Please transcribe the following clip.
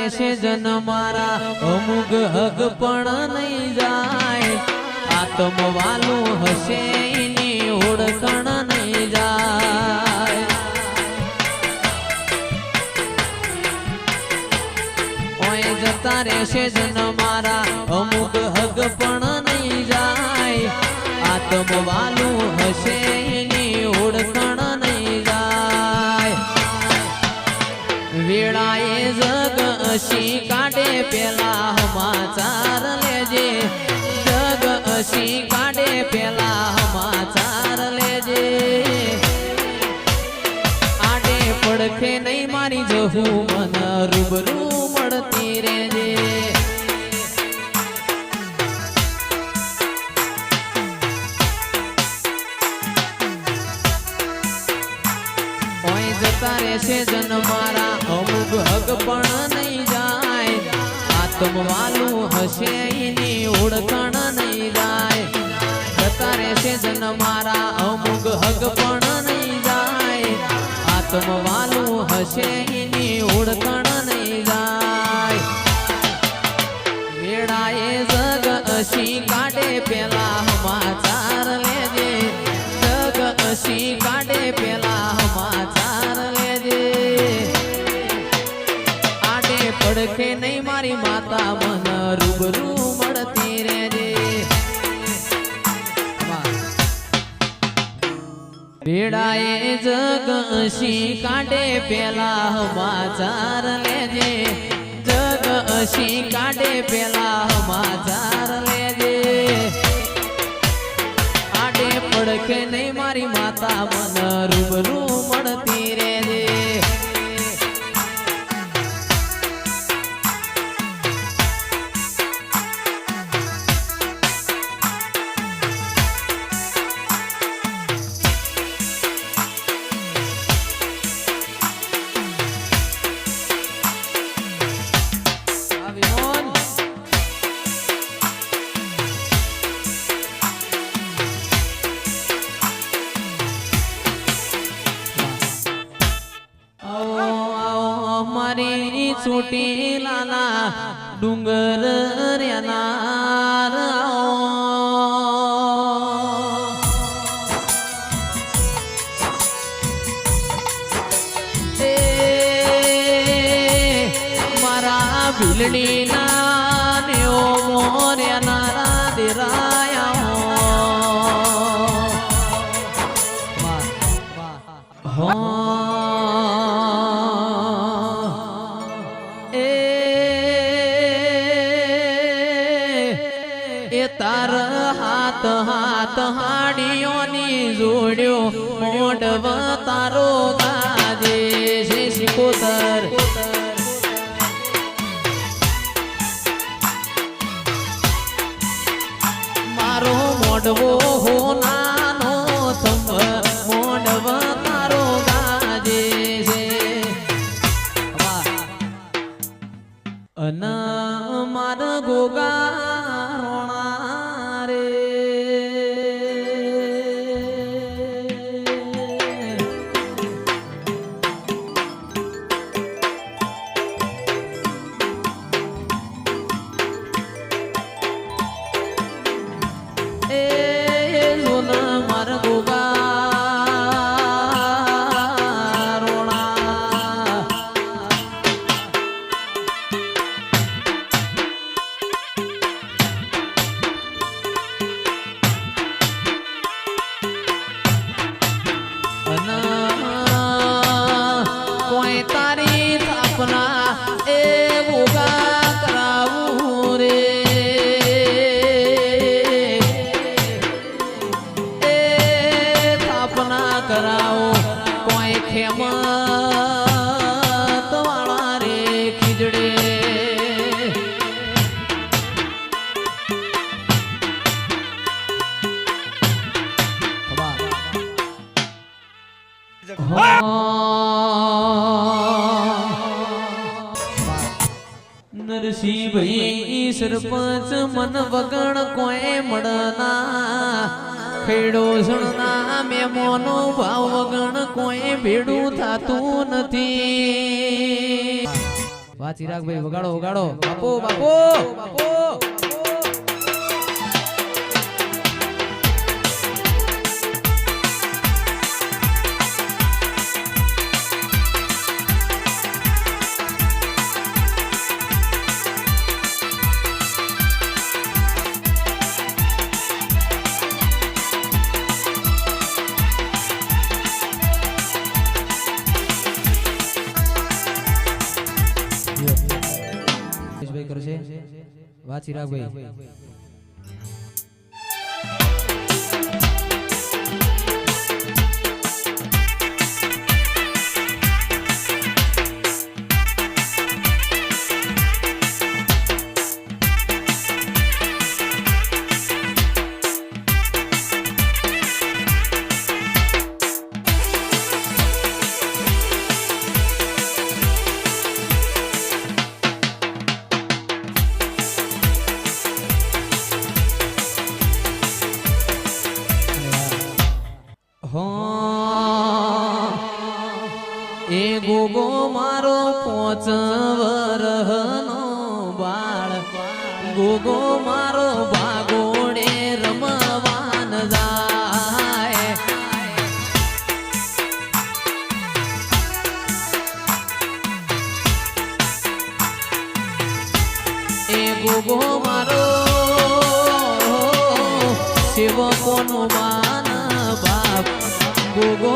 રહેશે જન મારા અમુક હક પણ નહીં જાય આત્મવાલું હશે એની ઓળખણ નહીં જાય ઓય જતા રહેશે જન મારા અમુક હક પણ નહીં જાય આત્મવાલું હશે એની ઓળખણ નહીં જાય વેળાએ જગ અશી કાઢે પેલા સમાચાર લેજે જગ અશી કાઢે પેલા સમાચાર લેજે આડે પડખે નહીં મારી જહું મન રૂબરૂ મળતી રેજે ઓય જતા રહેશે જન મારા અમુક હક પણ નહીં જાય આત્મવાલું હશે એની ઓળખણ નહીં જાય જતા રહેશે જન મારા અમુક હક પણ નહીં જાય આત્મવાલું હશે એની ઓળખણ નહીં જાય વેળાએ જગ અશી કાઢે પેલા સમાચાર લેજે જગ અશી કાઢે પેલા સમાચાર લેજે આડે પડખે નહીં મારી માતા મન રૂબરૂ મળતી રેજે વેળાએ જગ અશી કાઢે પેલા સમાચાર લેજે જગ અશી કાઢે પેલા સમાચાર લેજે આડે પડખે નહીં મારી માતા મન રૂબરૂ મળતી રેજે મારી છોટી લાલા ડુંગર રેનાર મારા ભીલડી ના ને ઓ મોર્યાના દેરાયા એ તાર હાથ હાથ હાડીઓની જોડ્યો મોઢવ તારો ગાજે છે શિકોતર મારો મોઢવો હો નાનો થંભ મોઢવ તારો ગાજે છે અન માર ગોગા કરાવો કોઈ ખેમત વાળા રે ખીજડે નરસિંહ ભાઈ સરપંચ મન વગણ કોઈ મળના ખેડો સણના મેમોનો ભાવ વગણ કોઈ ભેડું થાતું નથી વાહ ચિરાગભાઈ વગાડો વગાડો બાપુ બાપુ બાપુ કરશે વાહ ચિરાગભાઈ એ ગોગો મારો 5 વરહનો બાળ ગોગો મારો ભાગોડે રમવાન જાય એ ગોગો મારો સેવકોનો માન બાપ ગોગો